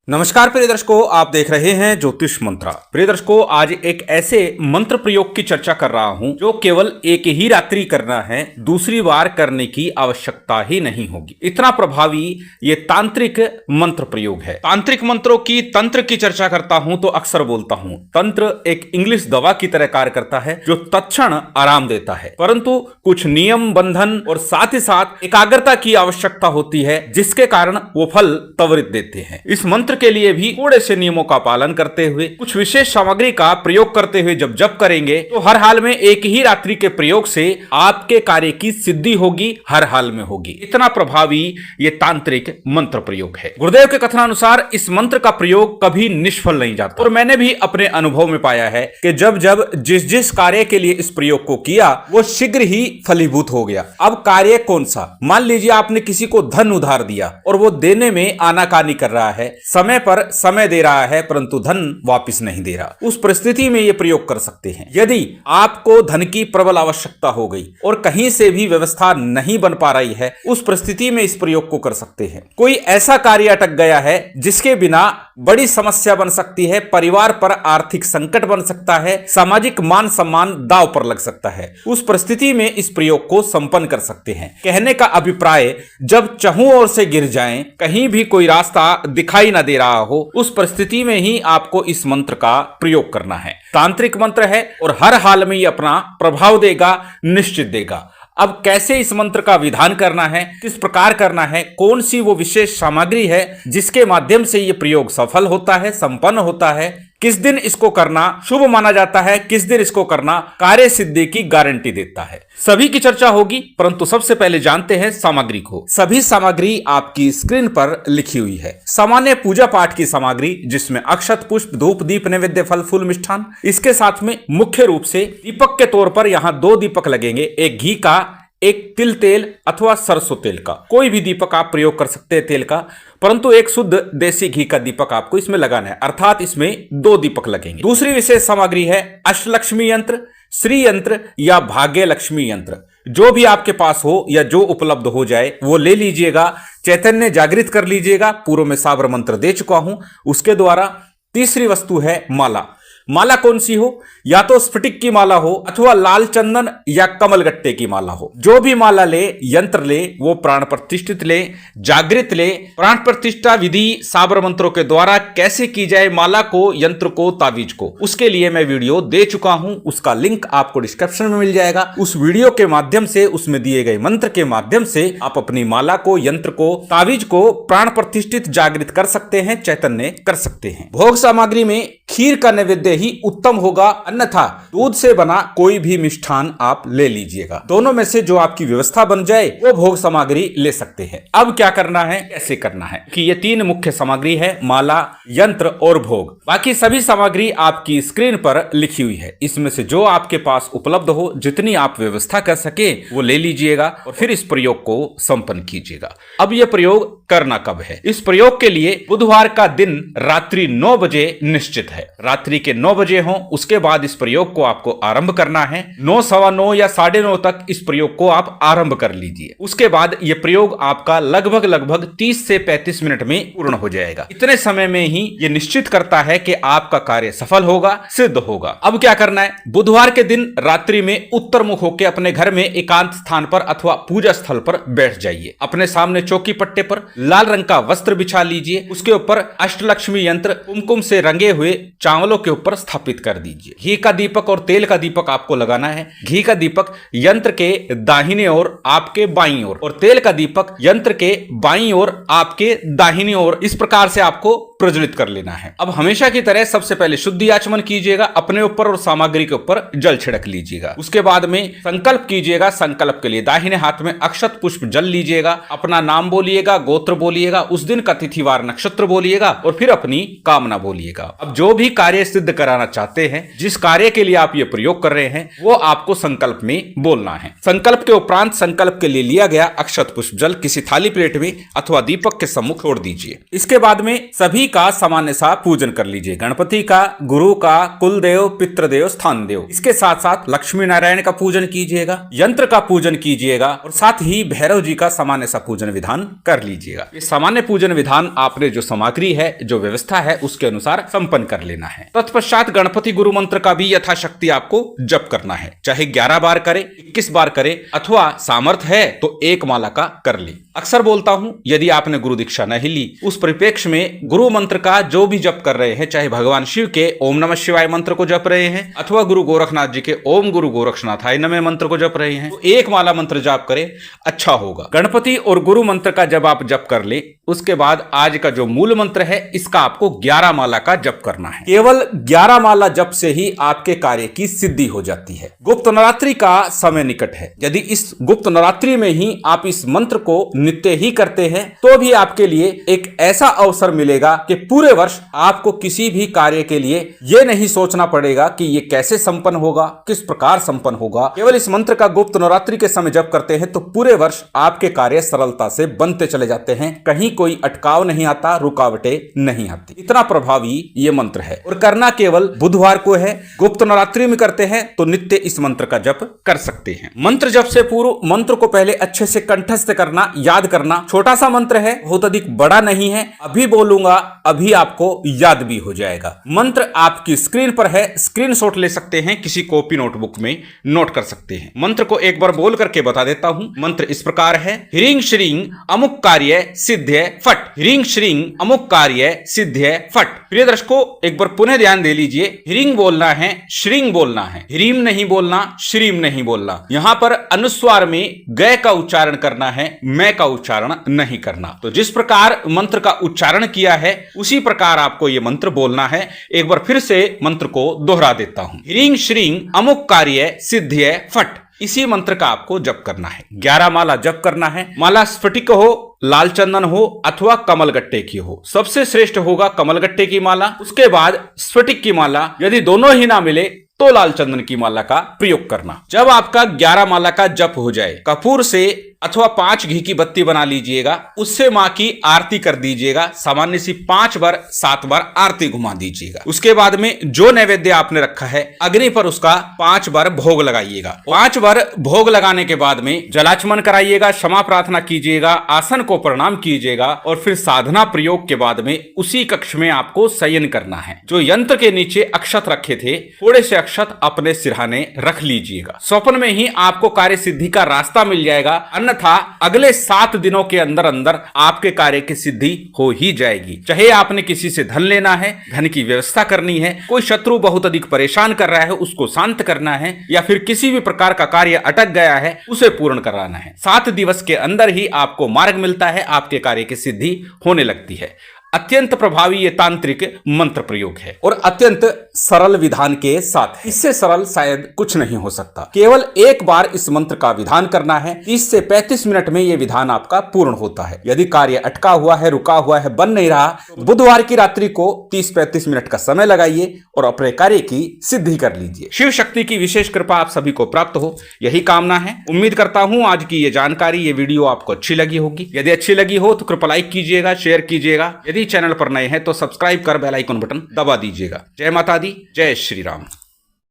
नमस्कार प्रिय दर्शकों, आप देख रहे हैं ज्योतिष मंत्रा। प्रिय दर्शकों, आज एक ऐसे मंत्र प्रयोग की चर्चा कर रहा हूं जो केवल एक ही रात्रि करना है, दूसरी बार करने की आवश्यकता ही नहीं होगी। इतना प्रभावी ये तांत्रिक मंत्र प्रयोग है। तांत्रिक मंत्रों की तंत्र की चर्चा करता हूं तो अक्सर बोलता हूं तंत्र एक इंग्लिश दवा की तरह कार्य करता है जो तत्क्षण आराम देता है, परंतु कुछ नियम बंधन और साथ ही साथ एकाग्रता की आवश्यकता होती है जिसके कारण वो फल त्वरित देते हैं। इस मंत्र के लिए भी थोड़े से नियमों का पालन करते हुए, कुछ विशेष सामग्री का प्रयोग करते हुए जब करेंगे तो हर हाल में एक ही रात्रि के प्रयोग से आपके कार्य की सिद्धि होगी, हर हाल में होगी। इतना प्रभावी ये तांत्रिक मंत्र प्रयोग है। गुरुदेव के कथनानुसार इस मंत्र का प्रयोग कभी निष्फल नहीं जाता और मैंने भी अपने अनुभव में पाया है कि जब जिस कार्य के लिए इस प्रयोग को किया वो शीघ्र ही फलीभूत हो गया। अब कार्य कौन सा? मान लीजिए आपने किसी को धन उधार दिया और वो देने में आनाकानी कर रहा है, समय पर समय दे रहा है परंतु धन वापस नहीं दे रहा। उस परिस्थिति में यह प्रयोग कर सकते हैं। यदि आपको धन की प्रबल आवश्यकता हो गई और कहीं से भी व्यवस्था नहीं बन पा रही है, उस परिस्थिति में इस प्रयोग को कर सकते हैं। कोई ऐसा कार्य अटक गया है जिसके बिना बड़ी समस्या बन सकती है, परिवार पर आर्थिक संकट बन सकता है, सामाजिक मान सम्मान दांव पर लग सकता है, उस परिस्थिति में इस प्रयोग को संपन्न कर सकते हैं। कहने का अभिप्राय, जब चहुं ओर से गिर जाएं, कहीं भी कोई रास्ता दिखाई ना दे रहा हो, उस परिस्थिति में ही आपको इस मंत्र का प्रयोग करना है। तांत्रिक मंत्र है और हर हाल में ये अपना प्रभाव देगा, निश्चित देगा। अब कैसे इस मंत्र का विधान करना है, किस प्रकार करना है, कौन सी वो विशेष सामग्री है जिसके माध्यम से ये प्रयोग सफल होता है, संपन्न होता है, किस दिन इसको करना शुभ माना जाता है, किस दिन इसको करना कार्य सिद्धि की गारंटी देता है, सभी की चर्चा होगी। परंतु सबसे पहले जानते हैं सामग्री को। सभी सामग्री आपकी स्क्रीन पर लिखी हुई है। सामान्य पूजा पाठ की सामग्री जिसमें अक्षत, पुष्प, धूप, दीप, नैवेद्य, फल, फूल, मिष्ठान। इसके साथ में मुख्य रूप से दीपक के तौर पर यहाँ 2 दीपक लगेंगे, एक घी का, एक तिल तेल अथवा सरसों तेल का। कोई भी दीपक आप प्रयोग कर सकते हैं तेल का, परंतु एक शुद्ध देसी घी का दीपक आपको इसमें लगाना है, अर्थात इसमें 2 दीपक लगेंगे। दूसरी विशेष सामग्री है अष्टलक्ष्मी यंत्र, श्री यंत्र या भाग्य लक्ष्मी यंत्र। जो भी आपके पास हो या जो उपलब्ध हो जाए वो ले लीजिएगा, चैतन्य जागृत कर लीजिएगा। पूर्व में साबर मंत्र दे चुका हूं उसके द्वारा। तीसरी वस्तु है माला। माला कौन सी हो? या तो स्फटिक की माला हो अथवा लाल चंदन या कमलगट्टे की माला हो। जो भी माला ले, यंत्र ले, वो प्राण प्रतिष्ठित ले, जागृत ले। प्राण प्रतिष्ठा विधि साबर मंत्रों के द्वारा कैसे की जाए माला को, यंत्र को, तावीज को, उसके लिए मैं वीडियो दे चुका हूं। उसका लिंक आपको डिस्क्रिप्शन में मिल जाएगा। उस वीडियो के माध्यम से, उसमें दिए गए मंत्र के माध्यम से आप अपनी माला को, यंत्र को, तावीज को प्राण प्रतिष्ठित जागृत कर सकते हैं, चैतन्य कर सकते हैं। भोग सामग्री में खीर का नैवेद्य ही उत्तम होगा, अन्यथा दूध से बना कोई भी मिष्ठान आप ले लीजिएगा। दोनों में से जो आपकी व्यवस्था बन जाए वो भोग सामग्री ले सकते हैं। अब क्या करना है, कैसे करना है, कि ये 3 मुख्य सामग्री है, माला, यंत्र और भोग। बाकी सभी सामग्री आपकी स्क्रीन पर लिखी हुई है। इसमें से जो आपके पास उपलब्ध हो, जितनी आप व्यवस्था कर सके वो ले लीजिएगा और फिर इस प्रयोग को संपन्न कीजिएगा। अब यह प्रयोग करना कब है? इस प्रयोग के लिए बुधवार का दिन रात्रि 9 बजे निश्चित है। रात्रि के 9 बजे हो, उसके बाद इस प्रयोग को आपको आरंभ करना है। 9, सवा 9 या 9:30 तक इस प्रयोग को आप आरंभ कर लीजिए। उसके बाद यह प्रयोग आपका लगभग 30 से 35 मिनट में पूर्ण हो जाएगा। इतने समय में ही यह निश्चित करता है कि आपका कार्य सफल होगा, सिद्ध होगा। अब क्या करना है? बुधवार के दिन रात्रि में उत्तर मुख होकर अपने घर में एकांत स्थान पर अथवा पूजा स्थल पर बैठ जाइए। अपने सामने चौकी पट्टे पर लाल रंग का वस्त्र बिछा लीजिए। उसके ऊपर अष्टलक्ष्मी यंत्र कुमकुम से रंगे हुए चावलों के ऊपर स्थापित कर दीजिए। घी का दीपक और तेल का दीपक आपको लगाना है। घी का दीपक यंत्र के दाहिने ओर, आपके बाईं ओर, और तेल का दीपक यंत्र के बाईं ओर, आपके दाहिनी ओर। इस प्रकार से आपको प्रज्वलित कर लेना है। अब हमेशा की तरह सबसे पहले शुद्धि आचमन कीजिएगा, अपने ऊपर और सामग्री के ऊपर जल छिड़क लीजिएगा। उसके बाद में संकल्प कीजिएगा। संकल्प के लिए दाहिने हाथ में अक्षत पुष्प जल लीजिएगा, अपना नाम बोलिएगा, गोत्र बोलिएगा, उस दिन का तिथिवार नक्षत्र बोलिएगा और फिर अपनी कामना बोलिएगा। अब जो भी कार्य सिद्ध कराना चाहते हैं, जिस कार्य के लिए आप ये प्रयोग कर रहे हैं, वो आपको संकल्प में बोलना है। संकल्प के उपरांत संकल्प के लिए लिया गया अक्षत पुष्प जल किसी थाली प्लेट में अथवा दीपक के सम्मुख छोड़ दीजिए। इसके बाद में सभी का सामान्य सा पूजन कर लीजिए। गणपति का, गुरु का, कुल देव, पितृदेव, स्थान देव, इसके साथ साथ लक्ष्मी नारायण का पूजन कीजिएगा, यंत्र का पूजन कीजिएगा और साथ ही भैरव जी का सामान्य सा पूजन विधान कर लीजिएगा। इस सामान्य पूजन विधान आपने जो सामग्री है, जो व्यवस्था है, उसके अनुसार संपन्न कर लेना है। तत्पश्चात गणपति गुरु मंत्र का भी यथाशक्ति आपको जप करना है। चाहे 11 बार करे, 21 बार करे अथवा सामर्थ्य है तो एक माला का कर ली। अक्सर बोलता हूं, यदि आपने गुरु दीक्षा नहीं ली, उस परिप्रेक्ष्य में गुरु मंत्र का जो भी जप कर रहे हैं, चाहे भगवान शिव के ओम नमः शिवाय मंत्र को जप रहे हैं अथवा गुरु गोरखनाथ जी के ओम गुरु गोरक्षनाथाय नमः मंत्र को जप रहे हैं, तो एक माला मंत्र जाप करें, अच्छा होगा। गणपति और गुरु मंत्र का जब आप जप कर ले, उसके बाद आज का जो मूल मंत्र है, इसका आपको 11 माला का जप करना है। केवल 11 माला जप से ही आपके कार्य की सिद्धि हो जाती है। गुप्त नवरात्रि का समय निकट है। यदि इस गुप्त नवरात्रि में ही आप इस मंत्र को नित्य ही करते हैं, तो भी आपके लिए एक ऐसा अवसर मिलेगा कि पूरे वर्ष आपको किसी भी कार्य के लिए यह नहीं सोचना पड़ेगा कि ये कैसे संपन्न होगा, किस प्रकार संपन्न होगा। केवल इस मंत्र का गुप्त नवरात्रि के समय जप करते हैं तो पूरे वर्ष आपके कार्य सरलता से बनते चले जाते हैं। कहीं कोई अटकाव नहीं आता, रुकावटें नहीं आती। इतना प्रभावी ये मंत्र है और करना केवल बुधवार को है। गुप्त नवरात्रि में करते हैं तो नित्य इस मंत्र का जप कर सकते हैं। मंत्र जप से पूर्व मंत्र को पहले अच्छे से कंठस्थ करना, याद करना। छोटा सा मंत्र है, बहुत अधिक बड़ा नहीं है। अभी बोलूंगा, अभी आपको याद भी हो जाएगा। मंत्र आपकी स्क्रीन पर है, स्क्रीनशॉट ले सकते हैं, किसी कॉपी नोटबुक में नोट कर सकते हैं। मंत्र को एक बार बोल करके बता देता हूं। मंत्र इस प्रकार है, ह्रीं श्रीं अमुक कार्य सिद्ध्यै फट। ह्रीं श्रीं अमुक कार्य सिद्ध्यै फट। प्रिय दर्शकों, एक बार पुनः ध्यान दे लीजिए। ह्रीं बोलना है, श्रीं बोलना है, ह्रीं नहीं बोलना, श्रीं नहीं बोलना। यहां पर अनुस्वार में ग का उच्चारण करना है, मैं का उच्चारण नहीं करना। तो जिस प्रकार मंत्र का उच्चारण किया है, उसी प्रकार आपको यह मंत्र बोलना है। एक बार फिर से मंत्र को दोहरा देता हूं। ह्रीं श्रीं अमुक कार्य सिद्ध्यै फट। इसी मंत्र का आपको जप करना है। 11 माला जप करना है। माला स्फटिक हो, लाल चंदन हो अथवा कमलगट्टे की हो, सबसे श्रेष्ठ होगा कमलगट्टे की माला। उसके बाद स्फटिक की माला, यदि दोनों ही ना मिले तो लाल चंदन की माला का प्रयोग करना। जब आपका 11 माला का जप हो जाए, कपूर से अथवा 5 घी की बत्ती बना लीजिएगा, उससे मां की आरती कर दीजिएगा। सामान्य सी 5 बार 7 बार आरती घुमा दीजिएगा। उसके बाद में जो नैवेद्य आपने रखा है, अग्नि पर उसका 5 बार भोग लगाइएगा। 5 बार भोग लगाने के बाद में जलाचमन कराइएगा, क्षमा प्रार्थना कीजिएगा, आसन को प्रणाम कीजिएगा और फिर साधना प्रयोग के बाद में उसी कक्ष में आपको शयन करना है। जो यंत्र के नीचे अक्षत रखे थे, थोड़े से अक्षत अपने सिरहाने रख लीजिएगा। स्वप्न में ही आपको कार्य सिद्धि का रास्ता मिल जाएगा, अन्यथा अगले 7 दिनों के अंदर अंदर आपके कार्य की सिद्धि हो ही जाएगी। चाहे आपने किसी से धन लेना है, धन की व्यवस्था करनी है, कोई शत्रु बहुत अधिक परेशान कर रहा है, उसको शांत करना है, या फिर किसी भी प्रकार का कार्य अटक गया है, उसे पूर्ण कराना है, 7 दिवस के अंदर ही आपको मार्ग मिलता है, आपके कार्य की सिद्धि होने लगती है। अत्यंत प्रभावी ये तांत्रिक मंत्र प्रयोग है और अत्यंत सरल विधान के साथ है। इससे सरल शायद कुछ नहीं हो सकता। केवल एक बार इस मंत्र का विधान करना है। 30 से 35 मिनट में ये विधान आपका पूर्ण होता है। यदि कार्य अटका हुआ है, रुका हुआ है, बन नहीं रहा, तो बुधवार की रात्रि को 30-35 मिनट का समय लगाइए और अपने कार्य की सिद्धि कर लीजिए। शिव शक्ति की विशेष कृपा आप सभी को प्राप्त हो, यही कामना है। उम्मीद करता हूं आज की ये जानकारी, ये वीडियो आपको अच्छी लगी होगी। यदि अच्छी लगी हो तो कृपया लाइक कीजिएगा, शेयर कीजिएगा। यदि चैनल पर नए हैं तो सब्सक्राइब कर बेल आइकन बटन दबा दीजिएगा। जय माता दी, जय श्री राम।